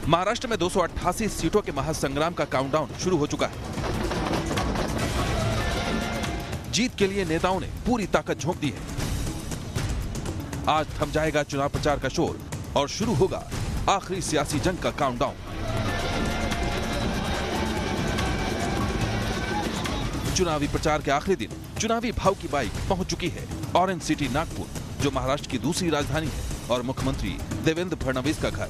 महाराष्ट्र में 288 सीटों के महासंग्राम का काउंटडाउन शुरू हो चुका है। जीत के लिए नेताओं ने पूरी ताकत झोंक दी है। आज थम जाएगा चुनाव प्रचार का शोर और शुरू होगा आखिरी सियासी जंग का काउंटडाउन। चुनावी प्रचार के आखिरी दिन चुनावी भाव की बाइक पहुंच चुकी है ऑरेंज सिटी नागपुर, जो महाराष्ट्र की दूसरी राजधानी है और मुख्यमंत्री देवेंद्र फडणवीस का घर।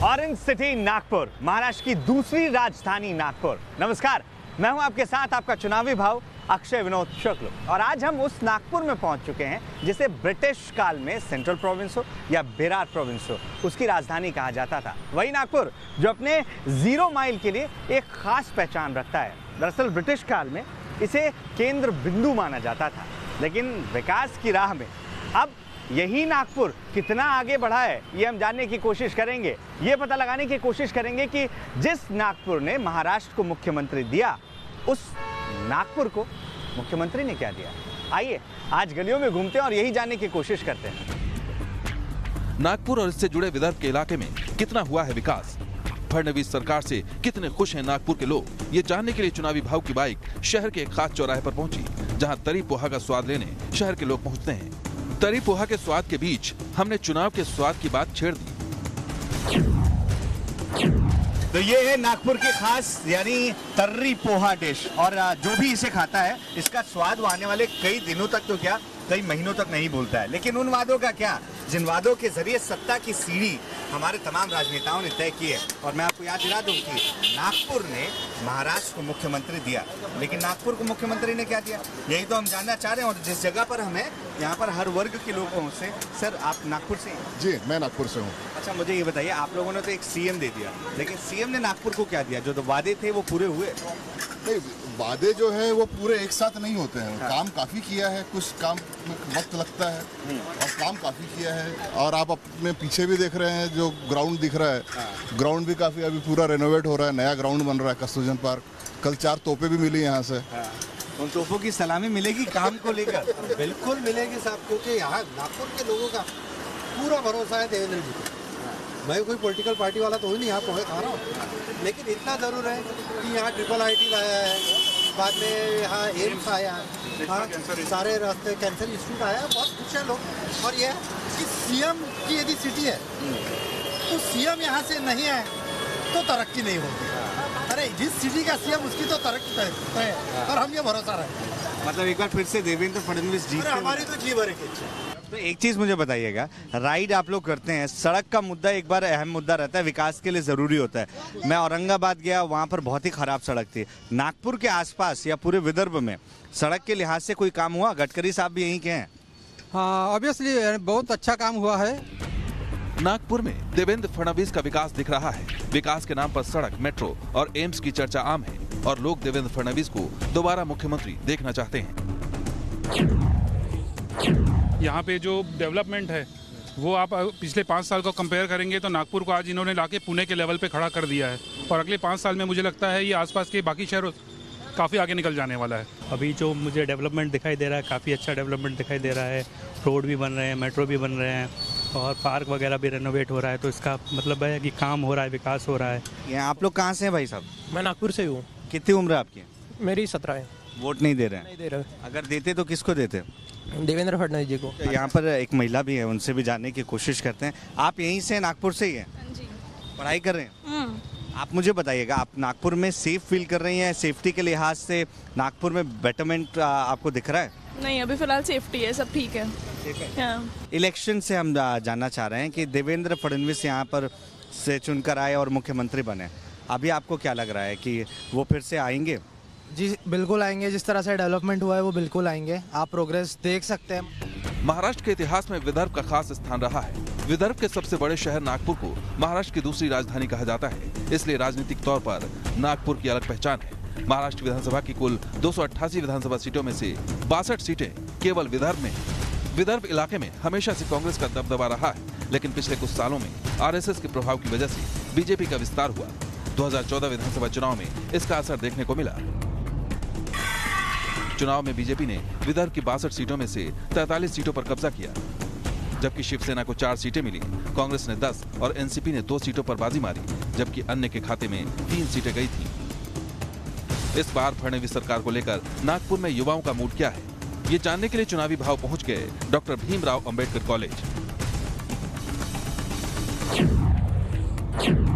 ऑरेंज सिटी नागपुर, महाराष्ट्र की दूसरी राजधानी नागपुर। नमस्कार, मैं हूं आपके साथ आपका चुनावी भाव अक्षय विनोद शुक्ल, और आज हम उस नागपुर में पहुंच चुके हैं जिसे ब्रिटिश काल में सेंट्रल प्रोविंस हो या बेरार प्रोविंस हो, उसकी राजधानी कहा जाता था। वही नागपुर जो अपने 0 माइल के लिए एक खास पहचान रखता है। दरअसल ब्रिटिश काल में इसे केंद्र बिंदु माना जाता था, लेकिन विकास की राह में अब यही नागपुर कितना आगे बढ़ा है, ये हम जानने की कोशिश करेंगे। ये पता लगाने की कोशिश करेंगे कि जिस नागपुर ने महाराष्ट्र को मुख्यमंत्री दिया, उस नागपुर को मुख्यमंत्री ने क्या दिया। आइए आज गलियों में घूमते हैं और यही जानने की कोशिश करते हैं। नागपुर और इससे जुड़े विदर्भ के इलाके में कितना हुआ है विकास, फडणवीस सरकार से कितने खुश हैं नागपुर के लोग, ये जानने के लिए चुनावी भाव की बाइक शहर के एक खास चौराहे पर पहुंची, जहां तरी पोहा का स्वाद लेने शहर के लोग पहुंचते हैं। तरी पोहा के स्वाद के बीच हमने चुनाव के स्वाद की बात छेड़ दी। तो ये है नागपुर की खास यानी तर्री पोहा डिश, और जो भी इसे खाता है इसका स्वाद वो आने वाले कई दिनों तक, तो क्या कई महीनों तक नहीं भूलता है। लेकिन उन वादों का क्या जिन वादों के जरिए सत्ता की सीढ़ी हमारे तमाम राजनेताओं ने तय की है। और मैं आपको याद दिला दूं कि नागपुर ने महाराष्ट्र को मुख्यमंत्री दिया, लेकिन नागपुर को मुख्यमंत्री ने क्या दिया, यही तो हम जानना चाह रहे हैं। और जिस जगह पर हमें यहाँ पर हर वर्ग के लोगों से, सर आप नागपुर से हैं? जी मैं नागपुर से हूँ। अच्छा मुझे ये बताइए, आप लोगों ने तो एक सीएम दे दिया, लेकिन सीएम ने नागपुर को क्या दिया? जो तो वादे थे वो पूरे हुए? नहीं, वादे जो है वो पूरे एक साथ नहीं होते हैं। काम काफी किया है, कुछ काम में वक्त लगता है और काम काफी किया है। और आप अपने पीछे भी देख रहे हैं जो ग्राउंड दिख रहा है, ग्राउंड भी काफी अभी पूरा रेनोवेट हो रहा है, नया ग्राउंड बन रहा है कस्तूरजन पार्क। कल 4 तोपें भी मिली यहाँ से। उन तोपों की सलामी मिलेगी काम को लेकर? बिल्कुल मिलेगी साहब, क्योंकि यहाँ नागपुर के लोगों का पूरा भरोसा है देवेंद्र जी को। मैं कोई पॉलिटिकल पार्टी वाला तो हूँ नहीं, यहाँ पोहे खा रहा हूँ, लेकिन इतना ज़रूर है कि यहाँ IIIT लाया है, बाद में यहाँ एम्स आया, हाँ सारे रास्ते कैंसर इंस्टीट्यूट आया, बहुत कुछ है लोग। और ये कि सीएम की यदि सिटी है तो सीएम यहाँ से नहीं है तो तरक्की नहीं होगी। अरे जिस सिटी का सीएम उसकी तो तरक्की है, और हम ये भरोसा रहे। मतलब एक बार फिर से देवेंद्र फडणवीस जी, हमारी तो जी भर की इच्छा। तो एक चीज मुझे बताइएगा, राइड आप लोग करते हैं, सड़क का मुद्दा एक बार अहम मुद्दा रहता है, विकास के लिए जरूरी होता है। मैं औरंगाबाद गया, वहाँ पर बहुत ही खराब सड़क थी। नागपुर के आसपास या पूरे विदर्भ में सड़क के लिहाज से कोई काम हुआ? गडकरी साहब भी यहीं के हैं। हाँ, ऑब्वियसली बहुत अच्छा काम हुआ है। नागपुर में देवेंद्र फडणवीस का विकास दिख रहा है। विकास के नाम पर सड़क, मेट्रो और एम्स की चर्चा आम है और लोग देवेंद्र फडणवीस को दोबारा मुख्यमंत्री देखना चाहते हैं। यहाँ पे जो डेवलपमेंट है वो आप पिछले 5 साल को कंपेयर करेंगे तो नागपुर को आज इन्होंने लाके पुणे के लेवल पे खड़ा कर दिया है, और अगले 5 साल में मुझे लगता है ये आसपास के बाकी शहरों काफ़ी आगे निकल जाने वाला है। अभी जो मुझे डेवलपमेंट दिखाई दे रहा है, काफ़ी अच्छा डेवलपमेंट दिखाई दे रहा है। रोड भी बन रहे हैं, मेट्रो भी बन रहे हैं, और पार्क वगैरह भी रेनोवेट हो रहा है। तो इसका मतलब है कि काम हो रहा है, विकास हो रहा है। ये आप लोग कहाँ से हैं भाई साहब? मैं नागपुर से हूँ। कितनी उम्र है आपकी? मेरी 17 है। वोट नहीं दे रहे हैं? नहीं दे रहे। अगर देते तो किसको देते? देवेंद्र फडणवीस जी को। यहाँ पर एक महिला भी है, उनसे भी जानने की कोशिश करते हैं। आप यहीं से नागपुर से ही हैं? जी। पढ़ाई कर रहे हैं? आप मुझे बताइएगा, आप नागपुर में सेफ फील कर रही हैं? सेफ्टी के लिहाज से नागपुर में बेटरमेंट आपको दिख रहा है? नहीं, अभी फिलहाल सेफ्टी है, सब ठीक है। हाँ। इलेक्शन से हम जानना चाह रहे हैं कि देवेंद्र फडणवीस यहाँ पर से चुनकर आए और मुख्यमंत्री बने, अभी आपको क्या लग रहा है कि वो फिर से आएंगे? जी बिल्कुल आएंगे, जिस तरह से डेवलपमेंट हुआ है वो बिल्कुल आएंगे। आप प्रोग्रेस देख सकते हैं। महाराष्ट्र के इतिहास में विदर्भ का खास स्थान रहा है। विदर्भ के सबसे बड़े शहर नागपुर को महाराष्ट्र की दूसरी राजधानी कहा जाता है, इसलिए राजनीतिक तौर पर नागपुर की अलग पहचान है। महाराष्ट्र विधानसभा की कुल 288 विधानसभा सीटों में से 62 सीटें केवल विदर्भ में। विदर्भ इलाके में हमेशा से कांग्रेस का दबदबा रहा है, लेकिन पिछले कुछ सालों में आरएसएस के प्रभाव की वजह से बीजेपी का विस्तार हुआ। 2014 विधानसभा चुनाव में इसका असर देखने को मिला। चुनाव में बीजेपी ने विदर्भ की 62 सीटों में से 43 सीटों पर कब्जा किया। जबकि शिवसेना को 4 सीटें मिली। कांग्रेस ने 10 और एनसीपी ने 2 सीटों पर बाजी मारी, जबकि अन्य के खाते में 3 सीटें गई थी। इस बार फडणवीस सरकार को लेकर नागपुर में युवाओं का मूड क्या है, ये जानने के लिए चुनावी भाव पहुंच गए डॉक्टर भीमराव अंबेडकर कॉलेज।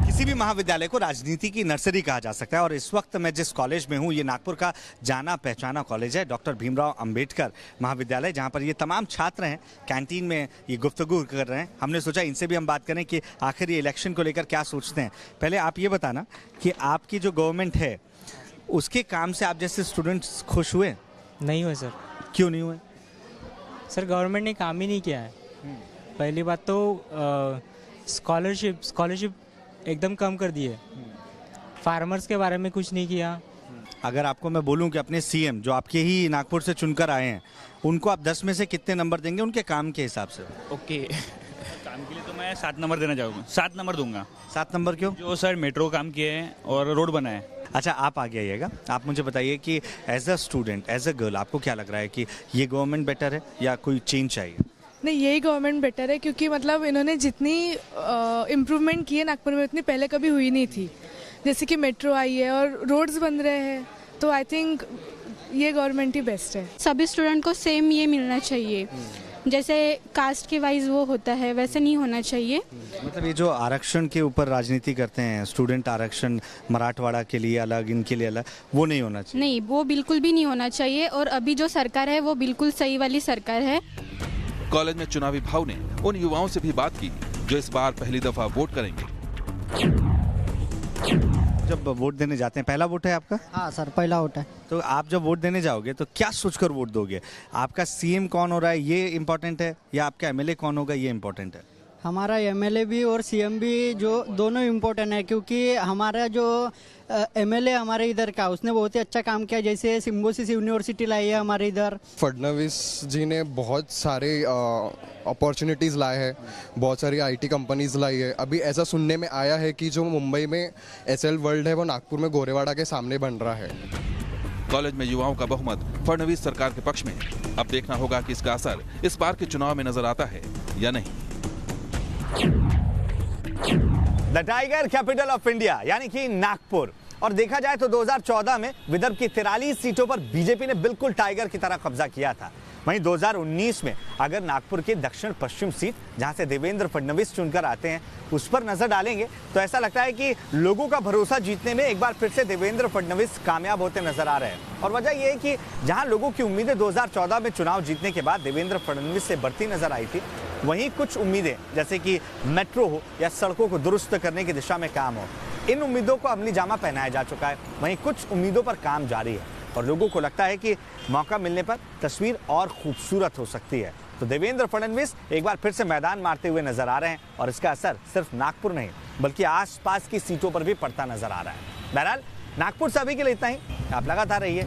किसी भी महाविद्यालय को राजनीति की नर्सरी कहा जा सकता है और इस वक्त मैं जिस कॉलेज में हूं ये नागपुर का जाना पहचाना कॉलेज है, डॉक्टर भीमराव अंबेडकर महाविद्यालय, जहां पर ये तमाम छात्र हैं कैंटीन में ये गुफ्तगू कर रहे हैं। हमने सोचा इनसे भी हम बात करें कि आखिर ये इलेक्शन को लेकर क्या सोचते हैं। पहले आप ये बताना कि आपकी जो गवर्नमेंट है उसके काम से आप जैसे स्टूडेंट्स खुश हुए? नहीं हुए सर। क्यों नहीं हुए? सर गवर्नमेंट ने काम ही नहीं किया है। पहली बात तो स्कॉलरशिप एकदम कम कर दी है। फार्मर्स के बारे में कुछ नहीं किया। अगर आपको मैं बोलूं कि अपने सीएम जो आपके ही नागपुर से चुनकर आए हैं उनको आप 10 में से कितने नंबर देंगे उनके काम के हिसाब से? ओके काम के लिए तो मैं 7 नंबर देना चाहूँगा। 7 नंबर दूंगा। 7 नंबर क्यों? जो सर मेट्रो काम किए हैं और रोड बनाए। अच्छा आप आगे आइएगा, आप मुझे बताइए कि as a student as a girl आपको क्या लग रहा है कि ये गवर्नमेंट बेटर है या कोई चेंज चाहिए? नहीं, यही गवर्नमेंट बेटर है क्योंकि मतलब इन्होंने जितनी इम्प्रूवमेंट की है नागपुर में उतनी पहले कभी हुई नहीं थी। जैसे कि मेट्रो आई है और रोड्स बन रहे हैं, तो आई थिंक ये गवर्नमेंट ही बेस्ट है। सभी स्टूडेंट को सेम ये मिलना चाहिए, जैसे कास्ट के वाइज वो होता है वैसे नहीं होना चाहिए। मतलब ये जो आरक्षण के ऊपर राजनीति करते हैं, स्टूडेंट आरक्षण मराठवाड़ा के लिए अलग इनके लिए अलग, वो नहीं होना चाहिए। नहीं, वो बिल्कुल भी नहीं होना चाहिए और अभी जो सरकार है वो बिल्कुल सही वाली सरकार है। कॉलेज में चुनावी भाव ने उन युवाओं से भी बात की जो इस बार पहली दफा वोट करेंगे। जब वोट देने जाते हैं, पहला वोट है आपका? हाँ सर, पहला वोट है। तो आप जब वोट देने जाओगे तो क्या सोचकर वोट दोगे? आपका सीएम कौन हो रहा है ये इम्पोर्टेंट है या आपका एमएलए कौन होगा ये इम्पोर्टेंट है? हमारा एमएलए भी और सीएम भी जो दोनों इम्पोर्टेंट है, क्योंकि हमारा जो एमएलए हमारे इधर का उसने बहुत ही अच्छा काम किया। जैसे सिम्बोसिस यूनिवर्सिटी लाई है हमारे इधर। फडणवीस जी ने बहुत सारे अपॉर्चुनिटीज़ लाए हैं, बहुत सारी आईटी कंपनीज लाई है। अभी ऐसा सुनने में आया है कि जो मुंबई में एसएल वर्ल्ड है वो नागपुर में गोरेवाड़ा के सामने बन रहा है। कॉलेज में युवाओं का बहुमत फडणवीस सरकार के पक्ष में। अब देखना होगा कि इसका असर इस बार के चुनाव में नजर आता है या नहीं। The tiger capital of India यानी कि नागपुर। और देखा जाए तो 2014 में विदर्भ की 43 सीटों पर बीजेपी ने बिल्कुल टाइगर की तरह कब्जा किया था। वहीं 2019 में अगर नागपुर की दक्षिण पश्चिम सीट जहां से देवेंद्र फडणवीस चुनकर आते हैं उस पर नजर डालेंगे तो ऐसा लगता है कि लोगों का भरोसा जीतने में एक बार फिर से देवेंद्र फडणवीस कामयाब होते नजर आ रहे हैं। और वजह यह है कि जहां लोगों की उम्मीदें 2014 में चुनाव जीतने के बाद देवेंद्र फडणवीस से बढ़ती नजर आई थी, वहीं कुछ उम्मीदें जैसे कि मेट्रो हो या सड़कों को दुरुस्त करने की दिशा में काम हो, इन उम्मीदों को अमली जामा पहनाया जा चुका है। वहीं कुछ उम्मीदों पर काम जारी है और लोगों को लगता है कि मौका मिलने पर तस्वीर और खूबसूरत हो सकती है। तो देवेंद्र फडणवीस एक बार फिर से मैदान मारते हुए नजर आ रहे हैं और इसका असर सिर्फ नागपुर नहीं बल्कि आसपास की सीटों पर भी पड़ता नजर आ रहा है। बहरहाल नागपुर से अभी के लिए इतना ही। आप लगातार रहिए